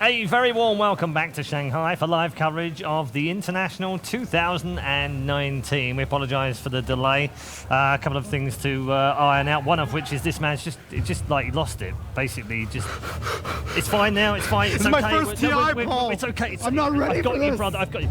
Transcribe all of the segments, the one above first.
A very warm welcome back to Shanghai for live coverage of the International 2019. We apologise for the delay. A couple of things to iron out. One of which is this man's just like lost it. Basically, it's fine now. It's fine. It's okay. My first TI, Paul. It's okay. I'm not ready I've got for you, this. brother. I've got you.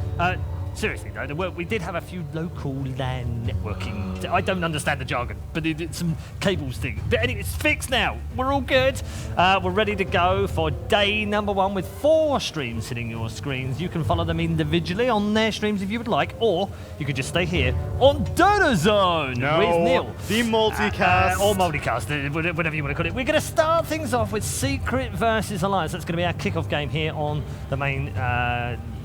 Seriously though, we did have a few local LAN networking. I don't understand the jargon, but it's some cables thing. But anyway, it's fixed now. We're all good. We're ready to go for day number 1 with 4 streams hitting your screens. You can follow them individually on their streams if you would like, or you could just stay here on DOTA Zone with Neil. The multicast. Or multicast, whatever you want to call it. We're going to start things off with Secret versus Alliance. That's going to be our kickoff game here on the main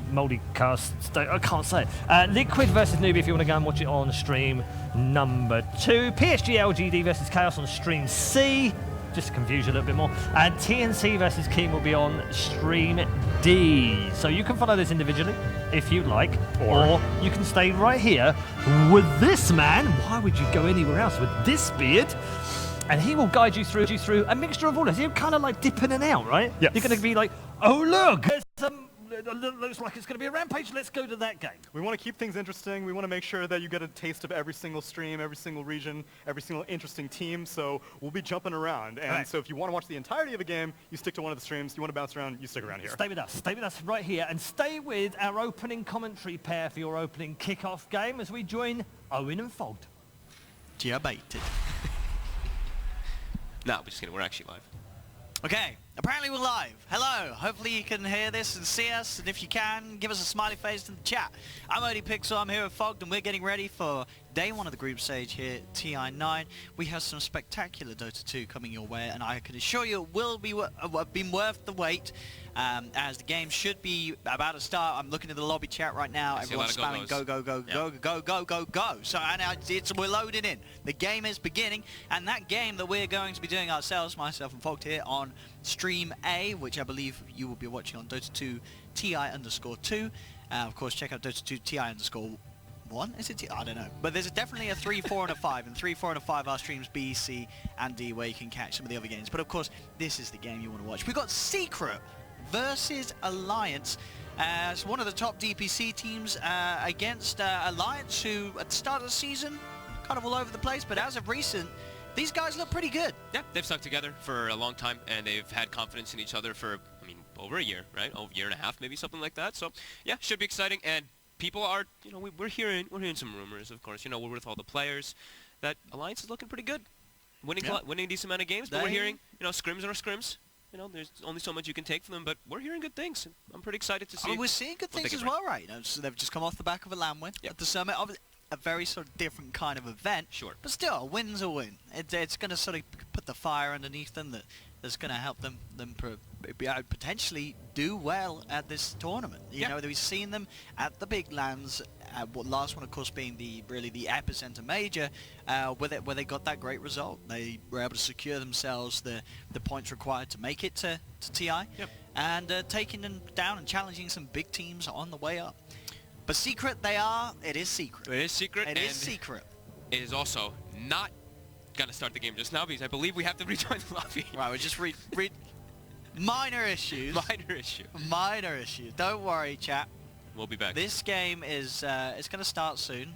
multicast. I can't say it. Liquid versus Newbie if you want to go and watch it on stream number 2. PSG.LGD versus Chaos on stream C, just to confuse you a little bit more. And TNC versus King will be on stream D. So you can follow this individually if you like, or you can stay right here with this man. Why would you go anywhere else with this beard? And he will guide you through a mixture of all this. You're kind of like dipping in and out, right? Yes. You're going to be like, oh look, there's some. Looks like it's going to be a rampage. Let's go to that game. We want to keep things interesting. We want to make sure that you get a taste of every single stream, every single region, every single interesting team. So we'll be jumping around. And so if you want to watch the entirety of a game, you stick to one of the streams. You want to bounce around, you stick around here. Stay with us. Stay with us right here. And stay with our opening commentary pair for your opening kickoff game as we join Owen and Fogged. Baited. No, we're just kidding. We're actually live. Okay, apparently we're live. Hello, hopefully you can hear this and see us, and if you can, give us a smiley face in the chat. I'm Odie Pixel, I'm here with Fogged, and we're getting ready for day 1 of the group stage here at TI9. We have some spectacular Dota 2 coming your way, and I can assure you it will be been worth the wait, as the game should be about to start. I'm looking at the lobby chat right now. Everyone's spamming go, go, go, go, go, go, go, go. So we're loading in. The game is beginning, and that game that we're going to be doing ourselves, myself and Fogged here, on Stream A, which I believe you will be watching on Dota 2 TI_2. Of course, check out Dota 2 TI_1. Is it? I don't know. But there's definitely a 3, 4, and a 5. And 3, 4, and a 5 are streams B, C, and D, where you can catch some of the other games. But of course, this is the game you want to watch. We've got Secret versus Alliance. It's one of the top DPC teams against Alliance, who at the start of the season, kind of all over the place. But as of recent, these guys look pretty good. Yeah, they've stuck together for a long time, and they've had confidence in each other for, I mean, over a year, right? Over a year and a half, maybe, something like that. So, yeah, should be exciting. And people are, you know, we're hearing some rumors, of course. You know, we're with all the players that Alliance is looking pretty good, winning a decent amount of games. But we're hearing, you know, scrims are scrims. You know, there's only so much you can take from them, but we're hearing good things. I'm pretty excited to see. I mean, we're seeing good things as well, right? You know, so they've just come off the back of a LAN win at the Summit. A very sort of different kind of event. Sure. But still, a win's a win. It's going to sort of put the fire underneath them that's going to help them potentially do well at this tournament. You know, we've seen them at the big LANs. Last one, of course, being the epicenter major, where they got that great result. They were able to secure themselves the points required to make it to TI, and taking them down and challenging some big teams on the way up. But Secret, it is Secret. It is Secret. It is Secret. It is also not going to start the game just now, because I believe we have to rejoin the lobby. Right, we just read minor issues. Minor issue. Don't worry, chat. We'll be back. This game is it's going to start soon.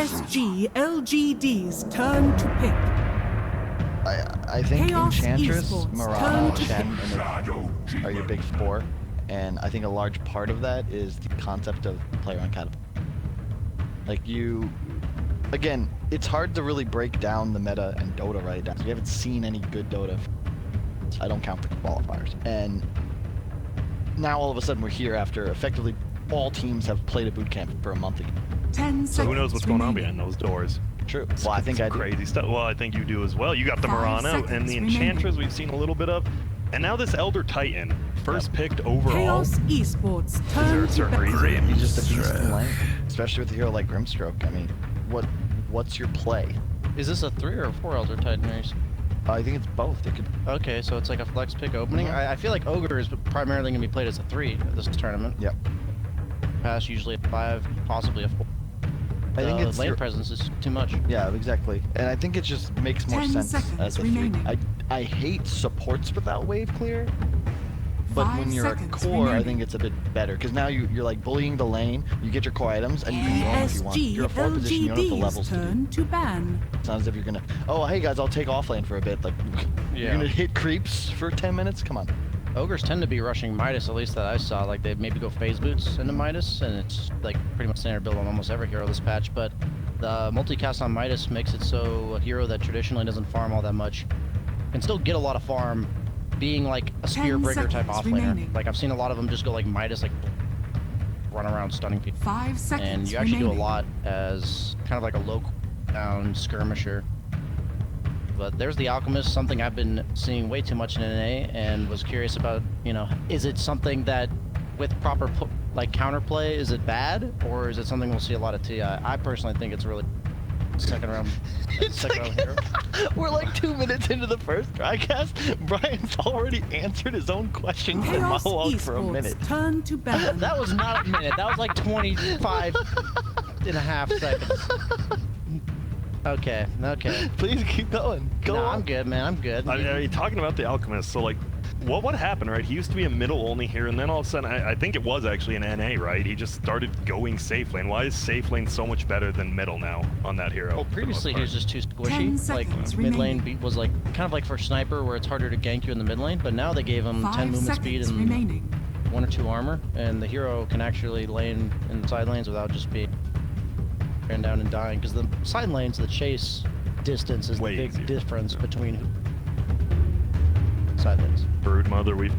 PSG.LGD's turn to pick. I think Chaos Enchantress, Esports, Mirana, turn to Shen, and are your big four, and I think a large part of that is the concept of player on catapult. Like again, it's hard to really break down the meta and Dota right now. We haven't seen any good Dota. I don't count the qualifiers. And now all of a sudden we're here after effectively all teams have played a boot camp for a month ago. 10 seconds. So who knows what's going on remaining. behind those doors? True. Well, I think I do. Crazy stuff. Well, I think you do as well. You got the 5 Mirana and seconds the remaining. Enchantress we've seen a little bit of. And now this Elder Titan, first picked overall. Chaos Esports Is there turn a to certain pick. reason? He's just a beast in lane, especially with a hero like Grimstroke. I mean, what's your play? Is this a 3 or a 4 Elder Titan race? I think it's both. It could. Okay, so it's like a flex pick opening. Mhm. I feel like Ogre is primarily going to be played as a 3 at this tournament. Yep. Pass usually a 5, possibly a 4. I think it's lane your- presence is too much. Yeah, exactly. And I think it just makes more 10 sense seconds as a 3. remaining. I hate supports without wave clear, but 5 when you're a seconds core, I remaining. think it's a bit better because now you're like bullying the lane. You get your core items and you can roam if you want. You're a 4 position. You don't have the levels PSG.LGD's to do. turn to ban. It's not as if you're gonna. Oh, hey guys, I'll take off lane for a bit. Like, you're Yeah. gonna hit creeps for 10 minutes? Come on. Ogres tend to be rushing Midas, at least that I saw. Like they maybe go phase boots into Midas, and it's like pretty much standard build on almost every hero this patch. But the multicast on Midas makes it so a hero that traditionally doesn't farm all that much can still get a lot of farm, being like a 10 spear breaker type seconds offlaner. remaining. Like I've seen a lot of them just go like Midas, like run around stunning people. 5 seconds And you actually remaining. do a lot as kind of like a low down skirmisher. But there's the Alchemist, something I've been seeing way too much in NA, and was curious about, you know, is it something that with proper like counterplay, is it bad, or is it something we'll see a lot of TI? I personally think it's really second round hero. We're like 2 minutes into the first trycast. Brian's already answered his own questions and Chaos monologue for a minute. Esports turn to ban. That was not a minute. That was like 25 and a half seconds. Okay. Please keep going. Go No, on. I'm good, man. I'm good. Are you talking about the Alchemist? So like, what happened, right? He used to be a middle only here, and then all of a sudden, I think it was actually an NA, right? He just started going safe lane. Why is safe lane so much better than middle now on that hero? Well, previously he was just too 10 squishy. Like seconds mid lane remaining. was like kind of like for sniper where it's harder to gank you in the mid lane. But now they gave him 10 5 movement speed seconds and remaining. 1 or 2 armor, and the hero can actually lane in the side lanes without just being ran down and dying. Because the side lanes, the chase distance is Way the big easier. difference between side lanes. Broodmother, we've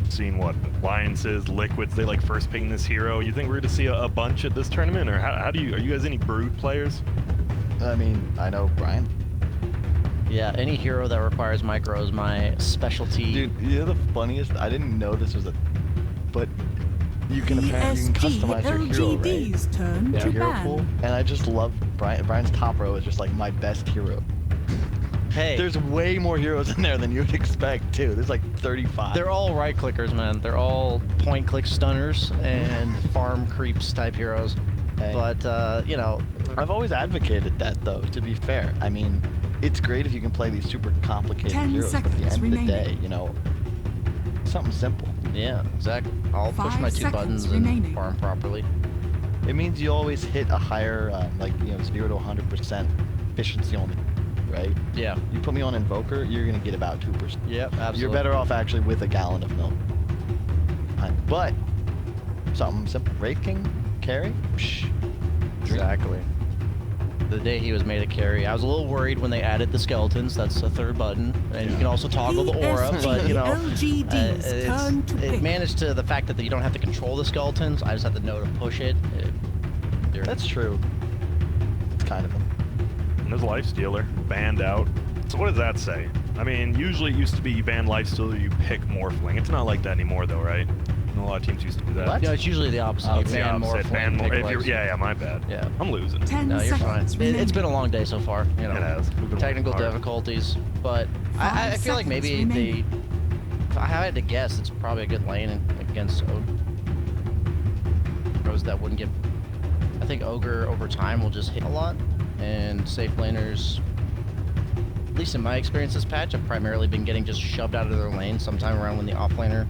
seen what? Alliances, Liquids, they like first picking this hero. You think we're going to see a bunch at this tournament, or how do you, are you guys any Brood players? I mean, I know Brian. Yeah, any hero that requires micro is my specialty. Dude, you know the funniest? I didn't know this was a... But you can apparently customize your hero, right? PSG.LGD's turn Your to hero ban. pool. And I just love Brian. Brian's top row is just like my best hero. Hey, There's way more heroes in there than you would expect, too. There's like 35. they're all right clickers, man. They're all point click stunners and farm creeps type heroes. Hey. But you know, I've always advocated that, though, to be fair. I mean, it's great if you can play these super complicated 10 heroes, but at the seconds end of the day, remaining. you know, something simple. yeah, exactly. I'll push 5 my 2 seconds buttons remaining. and farm properly. It means you always hit a higher, like, 0 to 100% efficiency on, right? Yeah. You put me on Invoker, you're going to get about 2%. Yep, absolutely. You're better off actually with a gallon of milk. But something simple. Wraith King carry? Psh, dream. Exactly. The day he was made a carry, I was a little worried when they added the skeletons. That's a 3rd button, and you can also toggle the aura. But you know, PSG.LGD's turn to it pick. managed to the fact that you don't have to control the skeletons. I just have to know to push it. That's true. It's kind of him. And there's Lifestealer, banned out. So what does that say? I mean, usually it used to be you ban Lifestealer, you pick Morphling. It's not like that anymore, though, right? A lot of teams used to do that. What? Yeah, it's usually the opposite. Oh, You it's It's the ban more, opposite. Ban more. pick If you're, lives. yeah, my bad. Yeah. I'm losing. 10 No, you're fine. seconds It's remaining. been a long day so far. You know, It has. We've been technical working hard. difficulties, but I 5 feel like maybe seconds remaining. if I had to guess, it's probably a good lane against Ogres that wouldn't get. I think Ogre over time will just hit a lot, and safe laners, at least in my experience this patch, have primarily been getting just shoved out of their lane sometime around when the offlaner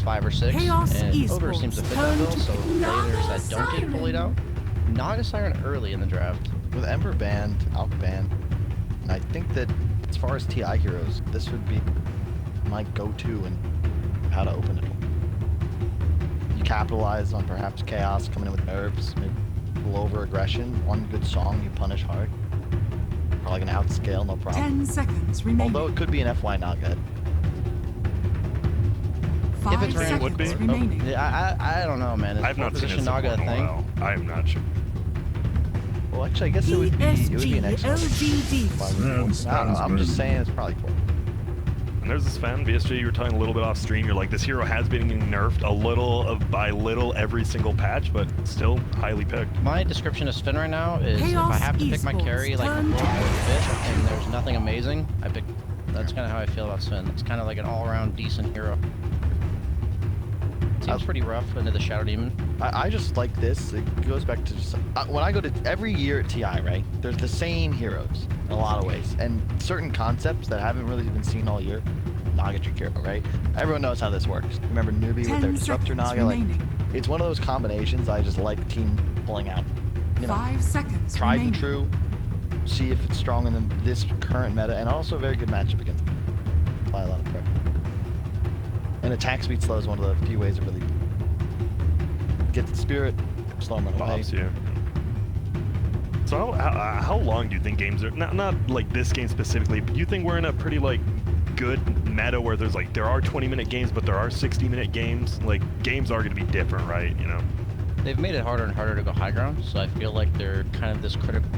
5 or 6, Chaos and Ogre Esports seems to fit turn that bill, to so Naga laners that don't get bullied out. Naga Siren early in the draft. with Ember banned, Alk banned, and I think that as far as TI heroes, this would be my go-to and how to open it. You capitalize on perhaps Chaos coming in with nerves, maybe a little over aggression, one good song, you punish hard. Probably gonna outscale, no problem. 10 seconds remaining. Although it could be an FY Naga. 5 it's seconds would be. remaining. Yeah, I don't know, man. Is I've not seen position it Naga a in a thing? while. I am not sure. Well, actually, I guess it would be an ESG.LGD. I don't know, I'm just saying it's probably cool. And there's this fan, VSJ, you were talking a little bit off stream. You're like, this hero has been getting nerfed a little by little every single patch, but still highly picked. My description of Finn right now is Chaos if I have to pick my Esports, carry like a turn little to bit and there's nothing amazing, I pick. That's kind of how I feel about Finn. It's kind of like an all-around decent hero. Seems pretty rough into the Shadow Demon. I just like this. It goes back to just when I go to every year at TI, right? There's the same heroes in a lot of ways, and certain concepts that haven't really been seen all year. Naga hero, right? Everyone knows how this works. Remember Newbie with their 10 Disruptor seconds Naga? Like, remaining. it's one of those combinations I just like team pulling out. You know, 5 seconds tried remaining. and true. See if it's strong in this current meta, and also a very good matchup against. Apply a lot of pressure. And attack speed slow is one of the few ways to really get the spirit, slow them away. Pops, yeah. So how long do you think games are, not like this game specifically, but do you think we're in a pretty like good meta where there's like, there are 20-minute games, but there are 60-minute games? Like, games are going to be different, right? You know? They've made it harder and harder to go high ground, so I feel like they're kind of this critical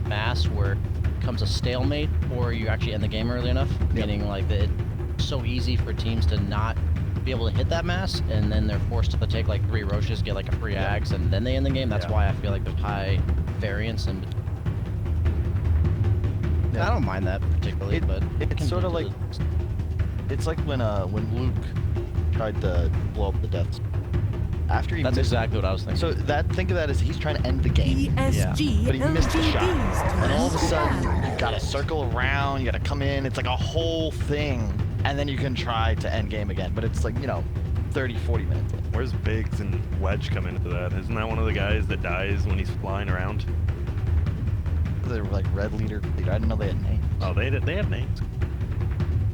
mass where it becomes a stalemate, or you actually end the game early enough, meaning like that it's so easy for teams to not be able to hit that mass, and then they're forced to take like 3 Roaches, get like a free Ags, and then they end the game. That's why I feel like there's high variance, and I don't mind that particularly, but it's sort of like it's like when Luke tried to blow up the Death. After he that's missed exactly what I was thinking. So think of that as he's trying to end the game. ESG. But he missed the shot. And all of a sudden, LGDs. you gotta circle around, you gotta come in, it's like a whole thing. And then you can try to end game again. But it's like, 30, 40 minutes. Where's Biggs and Wedge come into that? Isn't that one of the guys that dies when he's flying around? They're like red leader. I didn't know they had names. Oh, they have names.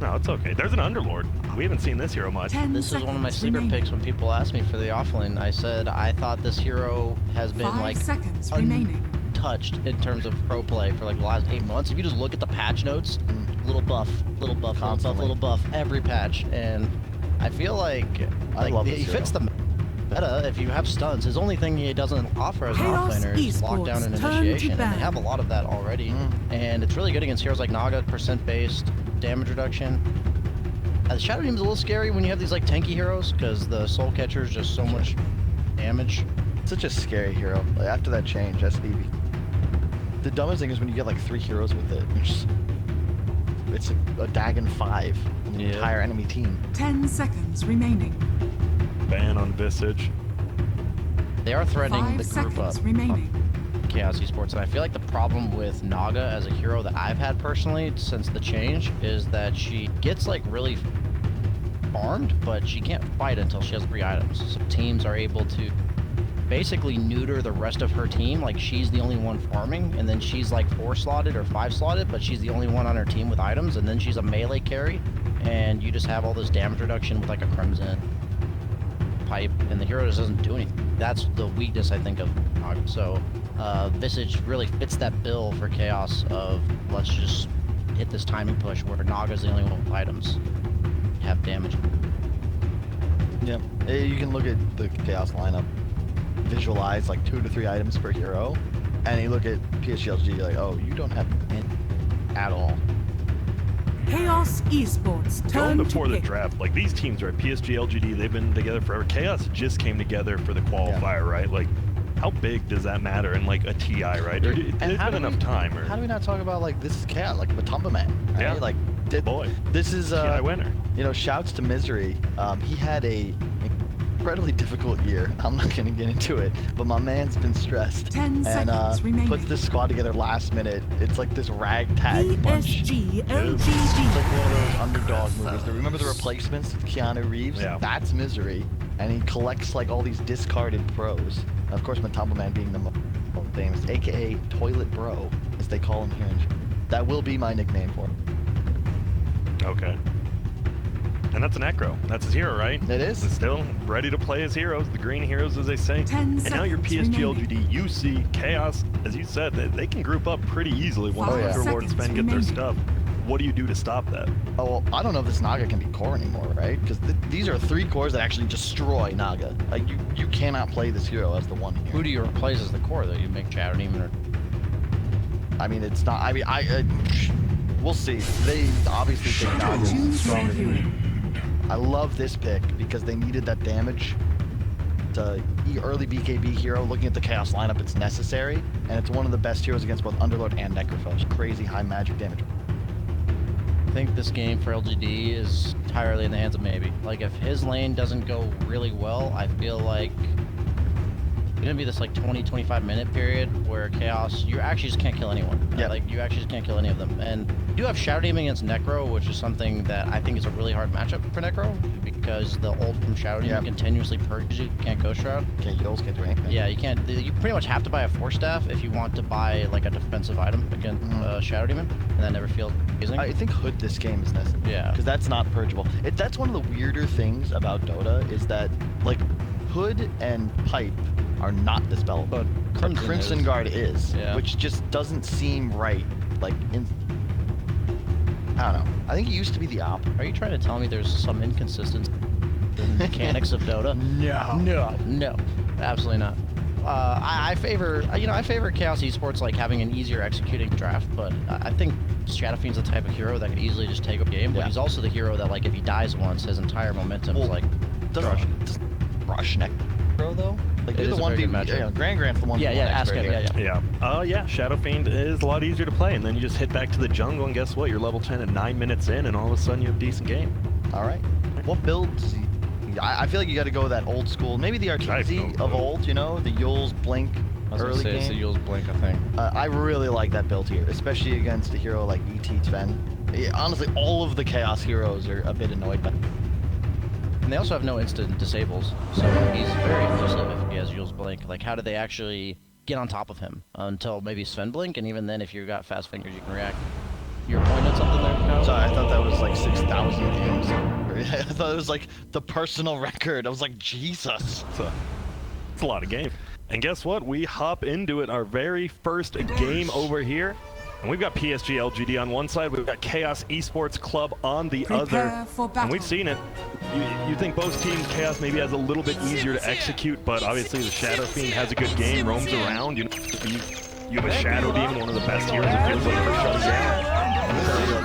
No, it's okay. There's an Underlord. We haven't seen this hero much. 10 This is one of my seconds sleeper remaining. picks when people ask me for the offlane. I said I thought this hero has been 5 like seconds remaining. untouched in terms of pro play for like the last 8 months. If you just look at the patch notes, little buff, little buff, little buff, Constantly. little buff, every patch. And I feel like love this he fits hero. the meta. If you have stuns, his only thing he doesn't offer as an Chaos offlaner is Esports, lockdown and turn to initiation. And ban. they have a lot of that already. And it's really good against heroes like Naga, percent based, damage reduction. The Shadow Demon's a little scary when you have these like tanky heroes, because the Soul Catcher is just so much damage. Such a scary hero. Like, after that change, SDV. The dumbest thing is when you get like 3 heroes with it. It's a Dagon 5 on the entire enemy team. 10 seconds remaining. Ban on Visage. They are threatening 5 the group seconds up. remaining. Chaos Esports, and I feel like the problem with Naga as a hero that I've had personally since the change is that she gets like really farmed, but she can't fight until she has 3 items. So teams are able to basically neuter the rest of her team, like she's the only one farming, and then she's like 4 slotted or 5 slotted, but she's the only one on her team with items, and then she's a melee carry, and you just have all this damage reduction with like a Crimson pipe, and the hero just doesn't do anything. That's the weakness I think of Naga. So Visage really fits that bill for Chaos of let's just hit this timing push where Naga's the only one with items have damage. Yeah, you can look at the Chaos lineup, visualize like 2 to 3 items per hero, and you look at PSG.LGD, you're like, oh, you don't have any at all. Chaos Esports. Going Turn before to the pick. draft, like these teams, right? PSG.LGD, they've been together forever. Chaos just came together for the qualifier, right? Like, how big does that matter in like a TI, right? There's been enough time. Or How do we not talk about like this is Chaos, like Matumba Man, right? Yeah. Like, boy, this is TI winner. Shouts to Misery. He had a incredibly difficult year. I'm not gonna get into it, but my man's been stressed 10 and seconds remaining. puts this squad together last minute. It's like this ragtag bunch. ESG. It's LGD. like one of those underdog movies. Remember the Replacements with Keanu Reeves? Yeah. That's Misery. And he collects like all these discarded pros. And of course, Matumba Man being the most famous, aka Toilet Bro, as they call him here. That will be my nickname for him. Okay. And that's an Necro. That's his hero, right? It is. He's still ready to play his heroes, the green heroes, as they say. 10 And now your seconds PSG.LGD, UC, Chaos, as you said, they can group up pretty easily once 5 Underlord and seconds Sven get their remaining. stuff. What do you do to stop that? Oh, well, I don't know if this Naga can be core anymore, right? Because these are 3 cores that actually destroy Naga. Like, you cannot play this hero as the one here. Who do you replace as the core, though? You make Shadow Demon or... I mean, it's not... I mean, we'll see. They obviously think Naga is Choose your stronger than hero. me. I love this pick because they needed that damage to early BKB hero. Looking at the Chaos lineup, it's necessary, and it's one of the best heroes against both Underlord and Necrophos. Crazy high magic damage. I think this game for LGD is entirely in the hands of maybe. Like, if his lane doesn't go really well, I feel like it's gonna be this like 20-25 minute period where Chaos, you actually just can't kill anyone. Yeah. Like, you actually just can't kill any of them. And you do have Shadow Demon against Necro, which is something that I think is a really hard matchup for Necro because the ult from Shadow Demon continuously purges you. You can't Ghost Shroud. Can't heals, can't do anything. Yeah, you can't. You pretty much have to buy a Force Staff if you want to buy like a defensive item against Shadow Demon, and that never feels amazing. I think Hood this game is necessary. Yeah. Because that's not purgeable. That's one of the weirder things about Dota is that, like, Hood and Pipe are not dispellable. But Crimson is. Guard is, Yeah. which just doesn't seem right. Like, I don't know. I think it used to be the op. Are you trying to tell me there's some inconsistency in the mechanics of Dota? No, absolutely not. I favor Chaos Esports like having an easier executing draft, but I think Shadowfiend's the type of hero that could easily just take a game. But Yeah. he's also the hero that like if he dies once, his entire momentum is like Does Rush Necro though? Like, It you're is the a one very people. good matchup. You know, Grant's the one. yeah, people ask expert him. here. Yeah. Yeah, Shadow Fiend is a lot easier to play, and then you just hit back to the jungle, and guess what? You're level 10 at 9 minutes in, and all of a sudden you have a decent game. All right. What build does he? I feel like you got to go that old school, maybe the Arteezy of old. You know, the Yule's Blink I was early gonna say it's the game. Yule's Blink, I think. I really like that build here, especially against a hero like ET Sven. Honestly, all of the Chaos heroes are a bit annoyed by. And they also have no instant disables, so he's very elusive if he has Yule's Blink. Like, how do they actually get on top of him until maybe Sven Blink? And even then, if you've got fast fingers, you can react. You're pointing at something there? No? Sorry, I thought that was like 6,000 games. I thought it was like the personal record. I was like, Jesus. It's a lot of game. And guess what? We hop into it, our very first game over here. And we've got PSG.LGD on one side, we've got Chaos Esports Club on the other. Prepare for battle. And we've seen it. You think both teams, Chaos maybe has a little bit easier to execute, but obviously the Shadow Fiend has a good game, roams around. You have a Shadow Demon, one of the best heroes, it feels like, for shutting down.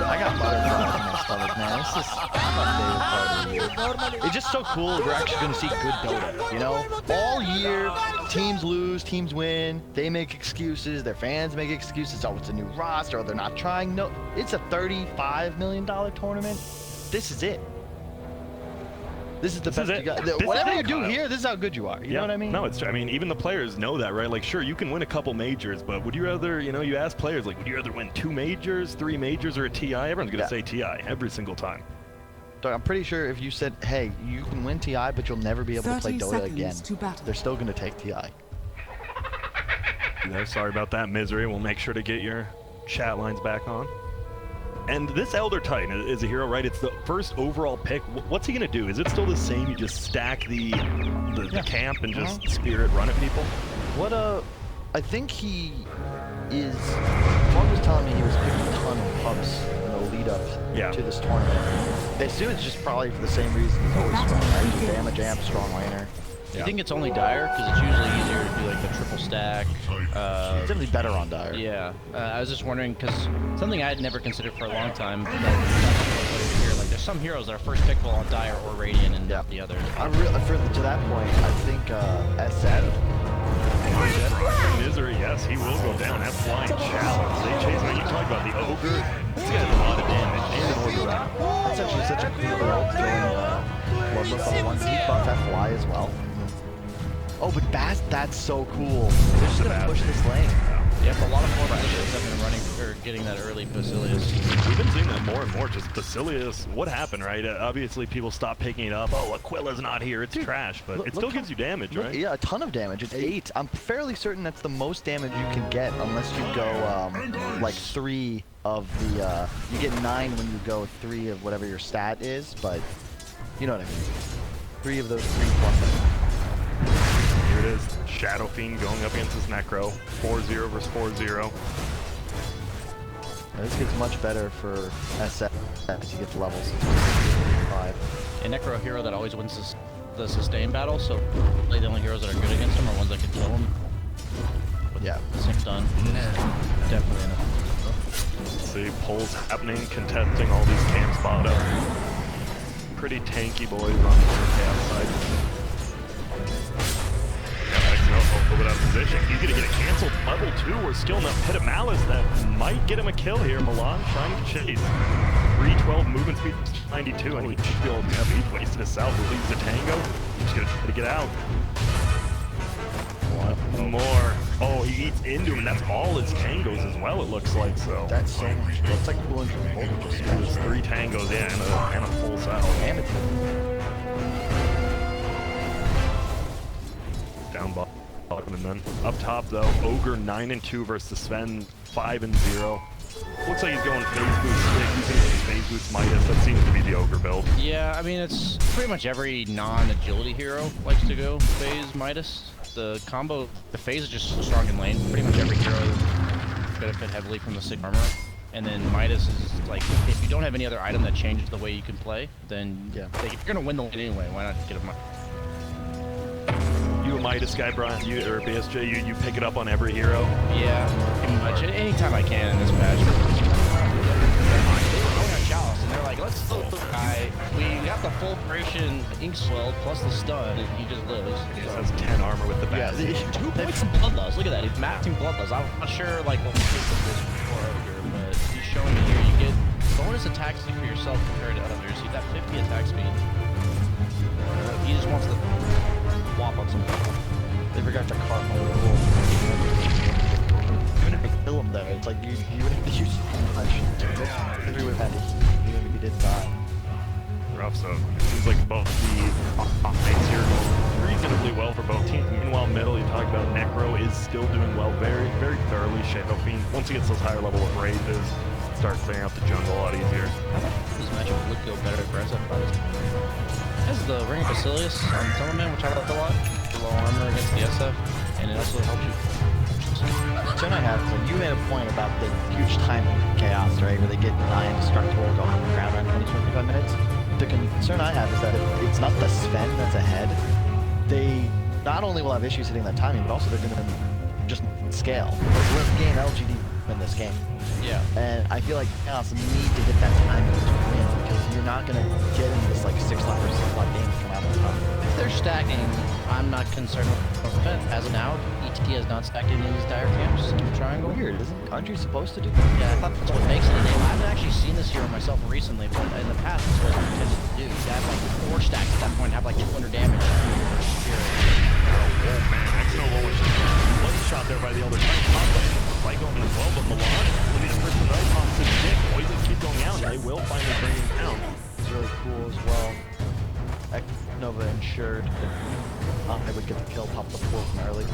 I got butterflies in my stomach, man. This is my favorite part of the year. It's just so cool we're actually going to see good Dota, you know? All year, teams lose, teams win, they make excuses, their fans make excuses, oh, it's a new roster, or they're not trying. No, it's a $35 million tournament. This is it. This is the best you got. Whatever you do here, this is how good you are. You know what I mean? No, it's true. I mean, even the players know that, right? Like, sure, you can win a couple majors, but would you rather, you ask players, like, would you rather win 2 majors, 3 majors, or a TI? Everyone's going to say TI every single time. So I'm pretty sure if you said, hey, you can win TI, but you'll never be able to play 30 Dota again, seconds to battle. they're still going to take TI. Sorry about that, Misery. We'll make sure to get your chat lines back on. And this Elder Titan is a hero, right? It's the first overall pick. What's he going to do? Is it still the same? You just stack the camp and just spirit run at people? I think he is, Mark was telling me he was picking a ton of pubs in the lead up to this tournament. I assume it's just probably for the same reason he's always strong, right? Just damage amp, strong laner. You think it's only Dire? Because it's usually easier to do like the triple stack. It's definitely better on Dire. Yeah, I was just wondering, because something I had never considered for a long time, like there's some heroes that are first pickable on Dire or Radiant and the others. To that point, I think SM. Misery, yes, he will go down. That flying challenge. They chase him. You talk about the ogre. This guy has a lot of damage and an order round. That's actually such a cool build going Bloodlust on one. He buff that fly as well. Oh, but that's so cool. They're just gonna push this lane. Yep, a lot of more positions have been running or getting that early Basilius. We've been seeing that more and more. Just Basilius, what happened, right? Obviously, people stopped picking it up. Oh, Aquila's not here. It's trash, but it still gives you damage, right? Yeah, a ton of damage. It's 8. I'm fairly certain that's the most damage you can get unless you go like 3 of the. You get 9 when you go 3 of whatever your stat is, but you know what I mean. 3 of those 3 plus. Here it is. Shadow Fiend going up against his Necro. 4-0 versus 4-0. This gets much better for SF as he gets levels. 5. A Necro a hero that always wins the sustain battle, so the only heroes that are good against him are ones that can kill him. But yeah. Sync done. Definitely enough. Let's see, pulls happening, contesting all these camps bottom. Pretty tanky boys on the chaos side. Over that position. He's going to get a canceled level 2 or skill enough hit of Malice that might get him a kill here. Milan trying to chase. 312 movement speed, 92, and he's wasted himself. He leaves the Tango. He's going to try to get out. More. Oh, he eats into him, and that's all his Tangos as well, it looks like. So that's so much. Looks like pulling from voltages. It was 3 Tangos, yeah, and a full cell. And it's down ball. And then up top though, Ogre 9-2 versus Sven 5-0. Looks like he's going phase boost stick, using phase boost Midas. That seems to be the Ogre build. Yeah, I mean it's pretty much every non-agility hero likes to go phase Midas. The combo, the phase is just so strong in lane. Pretty much every hero benefit heavily from the sick armor. And then Midas is like, if you don't have any other item that changes the way you can play, then yeah, if you're gonna win the lane anyway, why not get him? You a Midas guy, Brian, or BSJ, you pick it up on every hero? Yeah, pretty much. Anytime I can in this match. They were going on Chalice, and they're like, let's kill this guy. We got the full Operation Ink Swell plus the stun, and he just lives. He just has 10 armor with the bat. Yeah, 2 points from Bloodlust. Look at that, he's maxing Bloodlust. I'm not sure like what this before over here, but he's showing me here. You get bonus attack speed for yourself compared to others. You got 50 attack speed. He just wants to whop on some people. They forgot to carve my rule. Even if they kill him though, it's like you would have to use punch. He would have had to heal even if he did die. Rough, so it seems like both the offense here reasonably well for both teams. Meanwhile, middle, you talk about Necro is still doing well, very, very thoroughly. Shadow Fiend, once he gets those higher level of raises, start clearing out the jungle a lot easier. This matchup would go better for SF. This is the Ring of Basilius on Teleman, which I like a lot. The low armor against the SF, and it also helps you. Concern I have, so you made a point about the huge timing chaos, right? Where they get 9 destructible going on the ground around 20-25 minutes. The concern I have is that if it's not the Sven that's ahead, they not only will have issues hitting that timing, but also they're going to just scale. We're in LGD in this game. Yeah. And I feel like Chaos need to hit that timing to win, because you're not going to get into this like 6 lap or 6 lap game come out on top. If they're stacking, I'm not concerned with defense. As of now, ET has not stacked any of these dire camps in the triangle. Weird, aren't you supposed to do? Yeah, I thought that's what makes it a name. I haven't actually seen this hero myself recently, but in the past, it's what I intended to do. You have like 4 stacks at that point, have like 200 damage. Oh man, XNOVA was just one shot there by the Elder Titan. Fight going as well, but Milan will be the first to know. Pops his dick. Poisons keep going out, and they will finally bring him down. It's really cool as well. Nova ensured that I would get the kill, pop the poison early.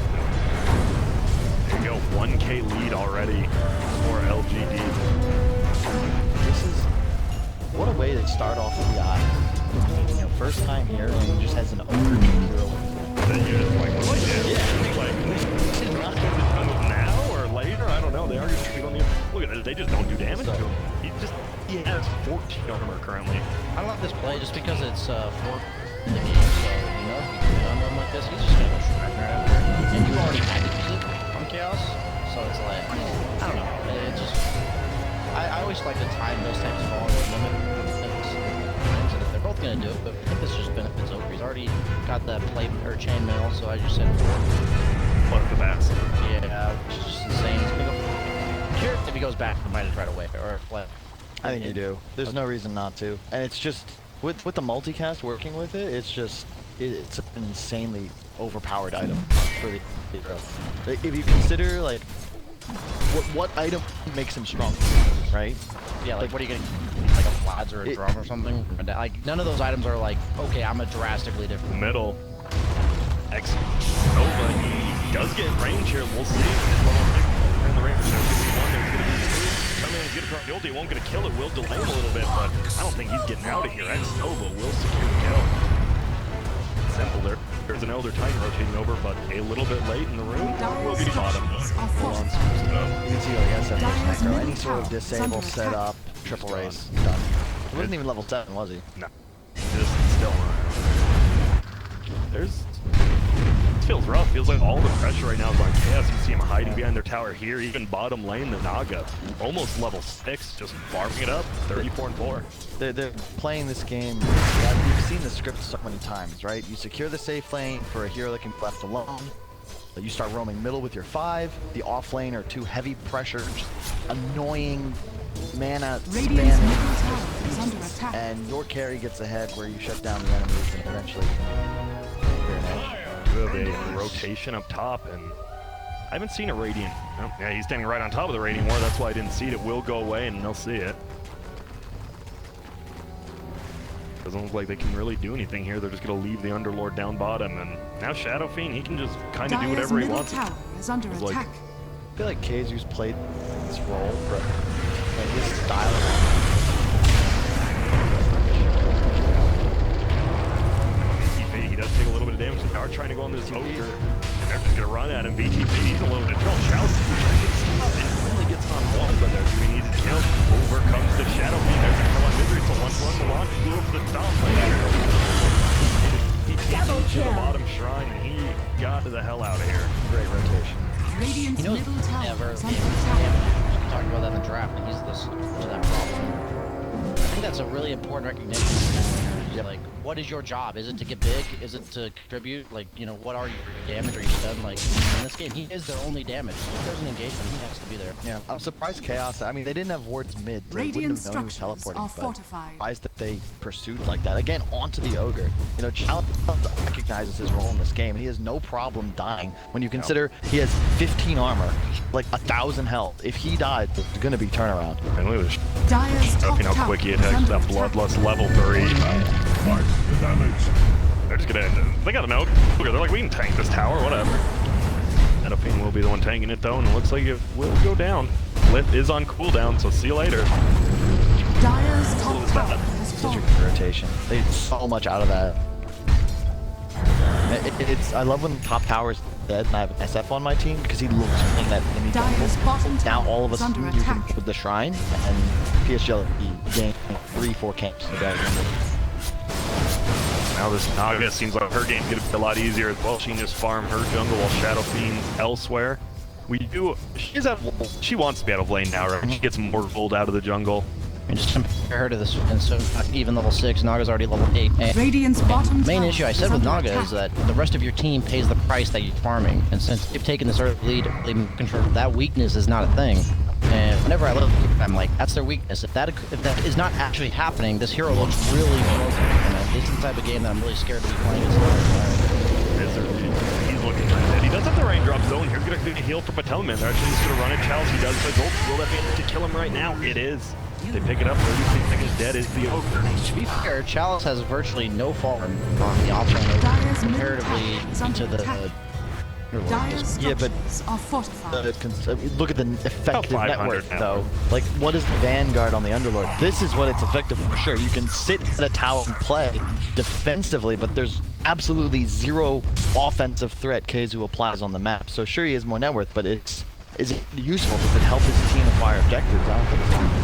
There you go, 1K lead already for LGD. This is, what a way to start off with the eye. You know, first time here, and he just has an ogre hero. That you're just like, what do I do? Yeah. Like, he's not going to come now or later? I don't know. They are just on the. Look at it. They just don't do damage to him. He has 14 armor currently. I love this play just because it's 4 in the game, so you know if you can on him like this, he's just gonna go straight right after. And you already had to use it on Chaos, so it's like I don't know. It just I always like to time those types of falling limit things. They're both gonna do it, but I think this just benefits Ogre. He's already got that plate or chainmail, so I just said Plus the bats. yeah, which is just insane. If he goes back, he might have tried away or fled. I think you do. There's no reason not to. And it's just, with the multicast working with it, it's just, it's an insanely overpowered item for the hero. If you consider, like, what item makes him strong, right? Yeah, like what are you gonna, like a Vlad's or a drum or something? Like none of those items are like, okay, I'm a drastically different. Middle. X Nova, he does get range here. We'll see. In the range, there's gonna be one. There's gonna be two. Come in and get across the ulti. Won't gonna kill it. Will delay him a little bit, but I don't think he's getting out of here. X Nova will secure the kill. Simple there. There's an Elder Titan rotating over, but a little bit late in the room. Will be bottom. Hold on, swoops it up. You can see like SF Necro, any sort of disable setup, triple race, done. He wasn't even level 7, was he? No. Just still there's... It feels rough. Feels like all the pressure right now is on Chaos. You see him hiding behind their tower here. Even bottom lane, the Naga, almost level 6, just farming it up. 34-4. They're playing this game. Yeah, you've seen the script so many times, right? You secure the safe lane for a hero that can be left alone. You start roaming middle with your 5. The off lane are too heavy pressure, just annoying mana spamming. And your carry gets ahead where you shut down the enemies and eventually clear an edge. You have a rotation up top, and I haven't seen a Radiant. Oh, yeah, he's standing right on top of the Radiant Ward. That's why I didn't see it. It will go away, and they'll see it. Doesn't look like they can really do anything here. They're just going to leave the Underlord down bottom, and now Shadow Fiend, he can just kind of do whatever he wants. Tower is under attack. I feel like Keizu's played this role, but like his style. He does take a little bit of damage. They are trying to go on this ogre, and they're just going to run at him. VTP, he's a little bit trouble. Chalice really gets on one, but there's who he needs to kill. Over comes the Shadow Fiend. There's a kill on Misery. It's a 1-1 to launch. Blew up the stomp. He came to the bottom shrine, and he got the hell out of here. Great rotation. Radiant's You know, middle tower never is under attack. we talked about that in the draft, and he's this to that problem. I think that's a really important recognition. Like, what is your job? Is it to get big? Is it to contribute? Like, you know, what are your damage? Are you stun? Like, in this game, he is their only damage. If there's an engagement, he has to be there. Yeah, I'm surprised Chaos. I mean, they didn't have wards mid. So they wouldn't have known he was teleporting. Are But fortified. surprised that they pursued like that. Again, onto the ogre. You know, Chalice recognizes his role in this game. He has no problem dying when you consider he has 15 armor, like 1,000 health. If he died, it's gonna be turnaround. And look at this. Dyer's top Look how tower quick he is attacks under that attack. Bloodlust level 3. They're just gonna, they got a note. They're like, we can tank this tower, whatever. Shadow Fiend will be the one tanking it though, and it looks like it will go down. Lift is on cooldown, so see you later. Dyer's top tower has Such a fallen. good rotation. They get so much out of that. I love when top tower's dead and I have SF on my team because he looks in that enemy Dyer's jungle. bottom Now tower all of a is under sudden you can attack. with the shrine and PSG.LGD gain 3-4 camps. Now this Naga seems like her game's gonna be a lot easier as well. She can just farm her jungle while Shadow Fiend's elsewhere. She wants to be out of lane now, right? She gets more gold out of the jungle. And just compare her to this, and so even level 6, Naga's already level 8. And Radiant's bottom the main tower issue I is said with under Naga is attack. that the rest of your team pays the price that you're farming. And since you've taken this early lead, that weakness is not a thing. And whenever I look at it, I'm like, that's their weakness. If that is not actually happening, this hero looks really broken. And this is the type of game that I'm really scared to be playing against. He's looking like that. He does have the raindrop zone. Here's gonna heal for Patelman. They're actually just gonna run it. Chalice, he does the gold. Will that be enough to kill him right now? It is. They pick it up. 36 seconds dead is the ogre. To be fair, Chalice has virtually no fall on the offlane Dyer's middle comparatively tower is under to the attack. Dyer's Yeah, but structures are fortified. Look at the effective net 500 worth, now. though. Like, what is the Vanguard on the Underlord? This is what it's effective for sure. You can sit at a tower and play defensively, but there's absolutely zero offensive threat Keizu applies on the map. So sure, he has more net worth, but is it useful? Does it help his team acquire objectives? I don't think so.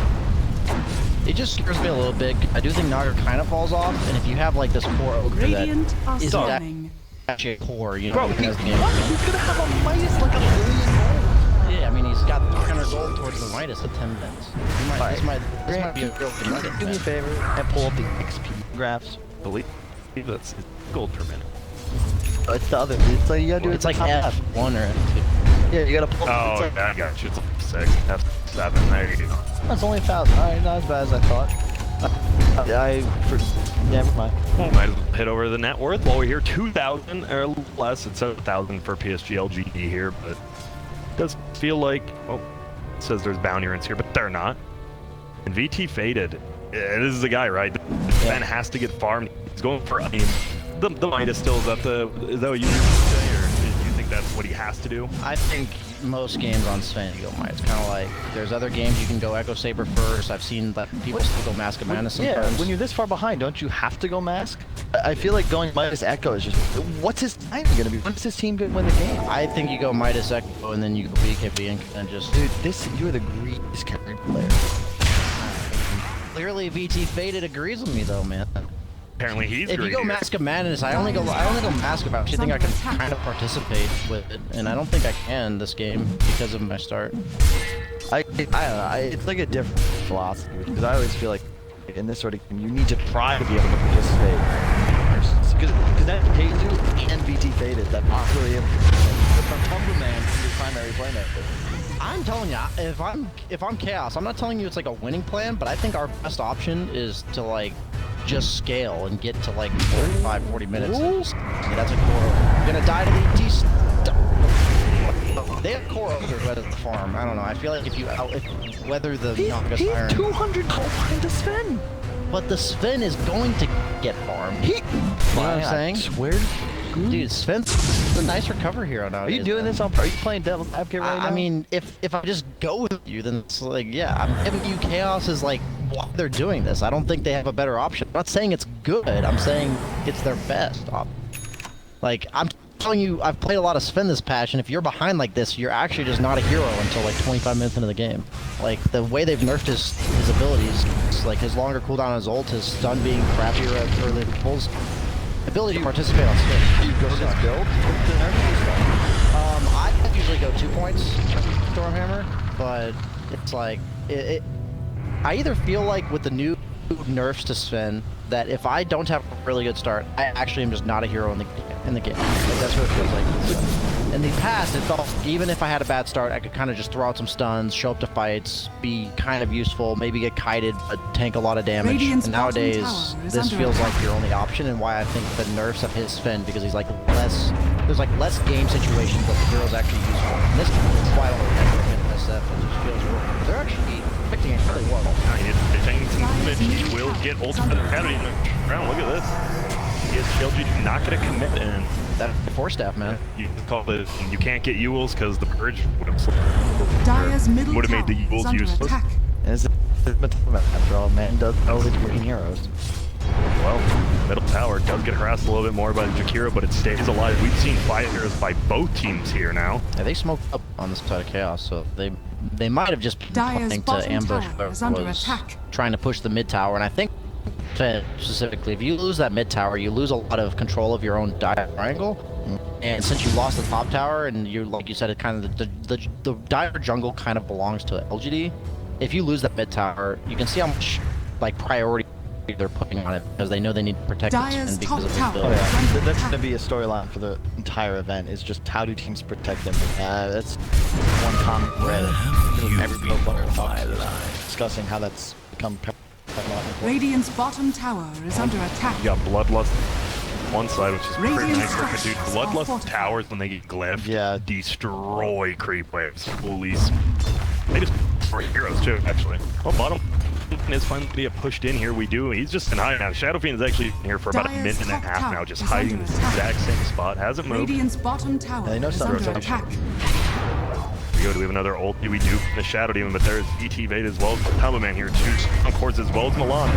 It just scares me a little bit. I do think Naga kind of falls off, and if you have like this core ogre Radiant are that is scanning. actually a core, you know, Bro, because the game. he's gonna have a minus like $1 million. Yeah, I mean, he's got 300 gold towards the minus at 10 minutes. This might be a real good nugget. Do me a favor and pull up the XP graphs. Believe that's gold per minute. It's the other. It's like you gotta do it. It's like top left. F1 or F2. Yeah, you gotta pull. Oh, it's like, I got you. It's like 6, F7. There you go. That's only 1,000. All right, not as bad as I thought. Never mind. Might as well hit over the net worth while we're here. 2,000 or less. It's 7,000 for PSG.LGD here, but does feel like, oh, it says there's bounty runes here, but they're not. And VT faded. Yeah, this is the guy, right? Sven has to get farmed. He's going for, I mean, the Midas still, is that what you say, or do you think that's what he has to do? I think most games on Sven you go Might. It's kind of like there's other games you can go Echo Saber first. I've seen that people still go Mask of Madness sometimes. Yeah, when you're this far behind, don't you have to go Mask? I feel like going Midas Echo is just, what's his time going to be? When's his team going to win the game? I think you go Midas Echo and then you go BKB and just... Dude, you're the greatest carry player. Clearly VT Faded agrees with me though, man. Apparently he's If you go Mask of Madness, I only go Mask of. I actually think I can kind of participate with it, and I don't think I can this game because of my start. I don't know. It's like a different philosophy because I always feel like in this sort of game you need to try to be able to participate. Because that K2 and VT Faded, that possibly from Tumbleman is your primary play method. I'm telling you, if I'm Chaos, I'm not telling you it's like a winning plan, but I think our best option is to like just scale and get to like 45, 40 minutes. Yeah, that's a core. You're gonna die to the ET. They have core over weather the farm. I don't know. I feel like if weather the Youngest Iron. He's 200 gold behind the Sven. But the Sven is going to get farmed. You know what I'm saying? I swear to dude, Sven's a nice recover hero now. Are you doing this on? Are you playing devil's advocate right now? I mean, if I just go with you, then it's like, yeah, I'm giving you Chaos is like why they're doing this. I don't think they have a better option. I'm not saying it's good. I'm saying it's their best option. Like, I'm telling you, I've played a lot of Sven this patch, and if you're behind like this, you're actually just not a hero until like 25 minutes into the game. Like, the way they've nerfed his abilities, like his longer cooldown on his ult, his stun being crappier at early pulls, ability to participate on Sven. You go to this build? I usually go 2 points Stormhammer, but it's like, I either feel like with the new nerfs to Sven, that if I don't have a really good start, I actually am just not a hero in the game. Like, that's what it feels like. In the past, it felt even if I had a bad start, I could kind of just throw out some stuns, show up to fights, be kind of useful, maybe get kited, but tank a lot of damage. Radiant's and nowadays, this feels like your only option, and why I think the nerfs of his Sven, because he's like there's like less game situations that the hero's actually useful. And this is why I don't remember him in SF. It just feels weird. They're actually picking it really well. He will get ultimate penalty in the round. Look at this. ESPORT not going to commit, and that 4-staff, man. You call it. You can't get Yules because the purge would Dire's middle have made the tower is Yules under useless. attack. After all, man does always freaking heroes. Well, middle tower does get harassed a little bit more by Jakiro, but it stays alive. We've seen fires by both teams here now. Yeah, they smoked up on this side of Chaos, so they might have just been planning to ambush whoever was trying to push the mid tower, and I think specifically, if you lose that mid tower, you lose a lot of control of your own triangle. And since you lost the top tower, and you, like you said, it kind of the dire jungle kind of belongs to LGD. If you lose that mid tower, you can see how much like priority they're putting on it because they know they need to protect it because of his build. Oh, yeah. That's going to be a storyline for the entire event. Is just how do teams protect them? That's one common thread. Every player discussing how that's become. Radiant's bottom tower is under attack. You got Bloodlust one side, which is pretty nice. Dude, Bloodlust fortified. towers, when they get glyphed, yeah, destroy creep waves. Police. They just destroy heroes too, actually. Oh, bottom is finally get pushed in here. He's just in hiding now. Shadow Fiend is actually in here for about a minute and a half now, just hiding in this exact same spot. Hasn't moved. Radiant's bottom tower is under attack. Do we have another ult? We do the Shadow Demon, but there's ET Vade as well. Combo Man here too. Of course, as well as Milan.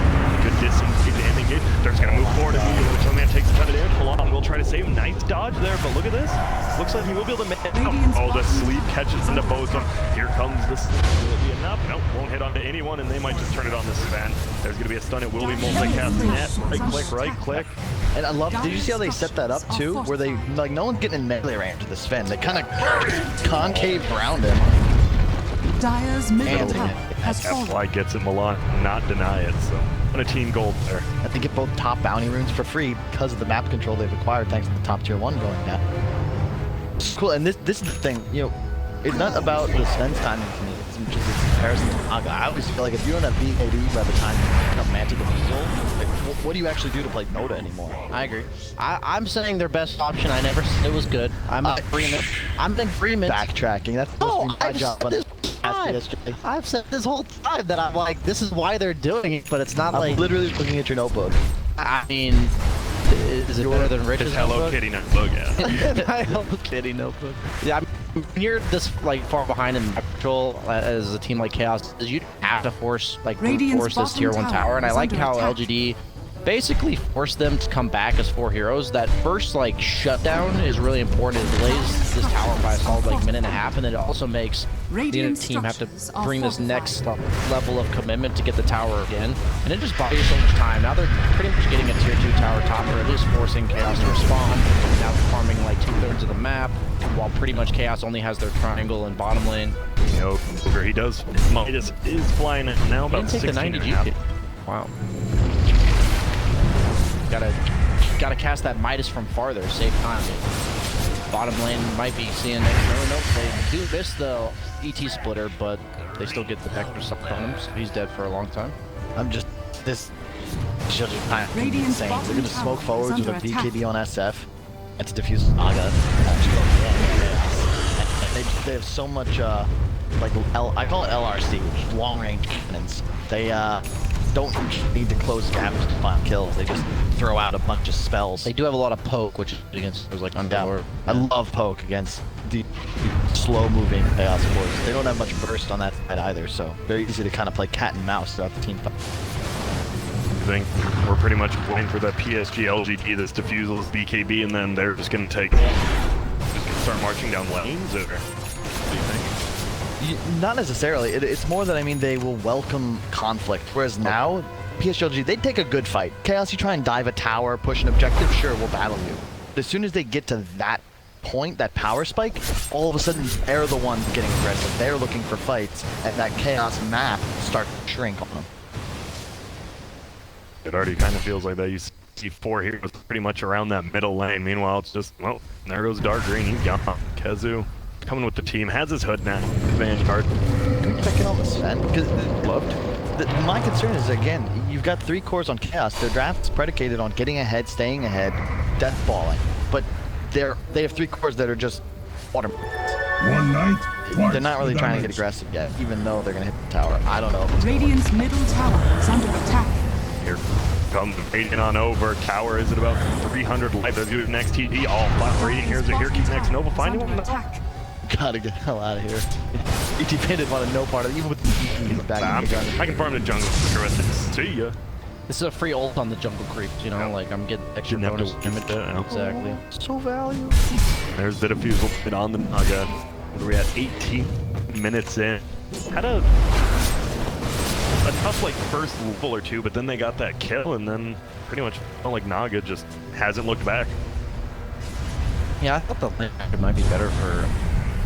Good distance, good engage. They're just gonna move forward immediately. Combo Man takes a ton of damage. Milan will try to save him. Nice dodge there, but look at this. Looks like he will be able to make. Oh, the sleep catches into both of them. Here comes the sleep. Will it be enough? Nope, won't hit onto anyone, and they might just turn it on this Sven. There's gonna be a stun. It will be multicast net. Right click. And I love. Did you see how they set that up too? Where they like no one's getting in melee range to the Sven. They kind of concave around him. Dire's middle tower has fallen. Fly gets it, Milan not deny it, so on a team gold there. I think get both top bounty runes for free because of the map control they've acquired thanks to the top tier 1 going down. Cool, and this is the thing, you know, it's not about the Sven's timing to me, it's just in comparison to Naga. I always feel like if you don't have BKB by the time you become Mantic of Diesel, like, what do you actually do to play DOTA anymore? I agree. I'm saying their best option. I never said it was good. I'm in agreement. I'm in agreement. Backtracking. That's supposed to be my job. I've said this whole time that I'm like, this is why they're doing it, but it's not like... I'm literally looking at your notebook. I mean, is it better than Rich's Hello notebook? Kitty notebook, yeah. My Hello Kitty notebook. Yeah, I mean, when you're this like far behind in map control as a team like Chaos, you have to force this tier 1 tower, and I like how LGD basically forced them to come back as 4 heroes. That first like shutdown is really important. It delays this tower by a solid like minute and a half, and then it also makes the other team have to bring this next level of commitment to get the tower again, and it just buys you so much time. Now they're pretty much getting a tier 2 tower top, or at least forcing Chaos to respond. Now farming like 2/3 of the map, while pretty much Chaos only has their triangle and bottom lane. Yo, he does. Midas is flying now about 16 90 and a half. GP. Wow. Gotta cast that Midas from farther, save time. Bottom lane might be seeing it. Nope, they do miss the ET splitter, but they still get the vector suck on him, so he's dead for a long time. This shows you kind of insane. They're gonna smoke forwards with a BKB on SF and to defuse Naga. They have so much I call it LRC, which is long range cannons. They don't need to close gaps to find kills. They just throw out a bunch of spells. They do have a lot of poke, which is against like Underlord. I love poke against the slow-moving Chaos Force. They don't have much burst on that side either, so very easy to kind of play cat and mouse throughout the team fight. I think we're pretty much waiting for that PSG.LGD, this diffusals BKB, and then they're just gonna start marching down lanes, or what do you think? Not necessarily. It's more that, I mean, they will welcome conflict. Whereas now, PSG, they take a good fight. Chaos, you try and dive a tower, push an objective, sure, we'll battle you. But as soon as they get to that point, that power spike, all of a sudden, they're the ones getting aggressive. They're looking for fights, and that Chaos map starts to shrink on them. It already kind of feels like that. You see 4 heroes pretty much around that middle lane. Meanwhile, it's just, well, there goes Dark Green. He's gone. Kezu coming with the team, has his hood now. Advantage card. Can we check in on the Sven? Because my concern is, again, you've got 3 cores on Chaos. Their draft's predicated on getting ahead, staying ahead, death balling. But they have 3 cores that are just water. They're not really trying to get aggressive yet, even though they're going to hit the tower. I don't know. Radiant's middle tower is under attack. Here comes Radiant on over. Tower is at about 300 life. They're doing next TD. All flat Radiant here's a here. Keep next Nova. Finding one. Gotta get the hell out of here. ET didn't want to know part of it, even with the he's back in the gun. I can farm the jungle. See ya. This is a free ult on the jungle creeps, you know, like I'm getting extra bonus damage. Exactly. So valuable. There's the diffusal hit on the Naga. What are we at? 18 minutes in. Had a tough like first level or 2, but then they got that kill, and then pretty much felt like Naga just hasn't looked back. Yeah, I thought the lane might be better for.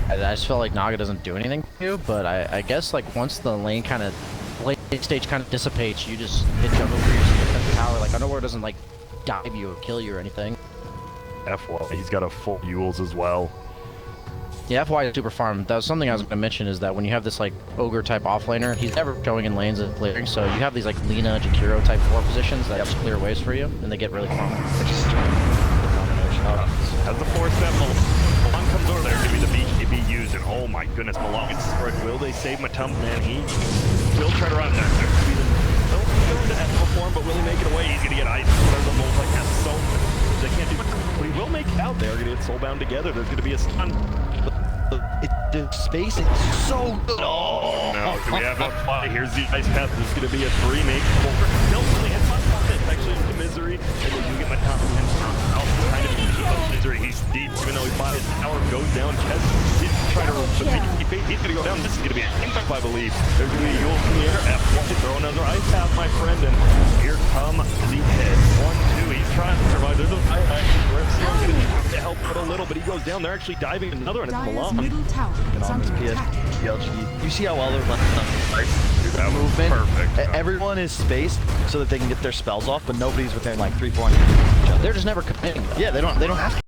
I just felt like Naga doesn't do anything for you, but I guess like once the lane stage kind of dissipates, you just hit jungle creeps and defend the tower. Like Underlord doesn't like dive you or kill you or anything. FY, he's got a full Yules as well. Yeah, FY is super farm. That was something I was going to mention, is that when you have this like ogre type offlaner, he's never showing in lanes and clearing, so you have these like Lina, Jakiro type 4 positions that just clear ways for you, and they get really farmed. As the 4-step Malone comes over there, to be the BKB used, and oh my goodness, Malone gets destroyed. Will they save Matum? Man, he will try to run there. They'll go into F form, but will he make it away? He's going to get ice. There's a multi-cast soul. They can't do much. We will make it out there. We're going to get soulbound together. There's going to be a stun. The space is so good. Oh, no. Do we have a fly? Here's the ice path. There's going to be a 3 make. Still really hits my pocket. Actually, into Misery. And then you get my top and out kind of Misery. He's deep, even though he fought his tower goes down. Kes, he's trying to he's going to go down. This is going to be a impact, I believe. There's going to be a Yules in the air. F1 to throw another ice path, my friend. And here come the hit. 1-2. He's trying to survive. There's a going to try to help out a little, but he goes down. They're actually diving another one. It's Malone. Middle tower is under attack. PSG. You see how well they're left on movement? Perfect. Everyone is spaced so that they can get their spells off, but nobody's within like 300-400 each other. They're just never committing. Yeah, they don't have to.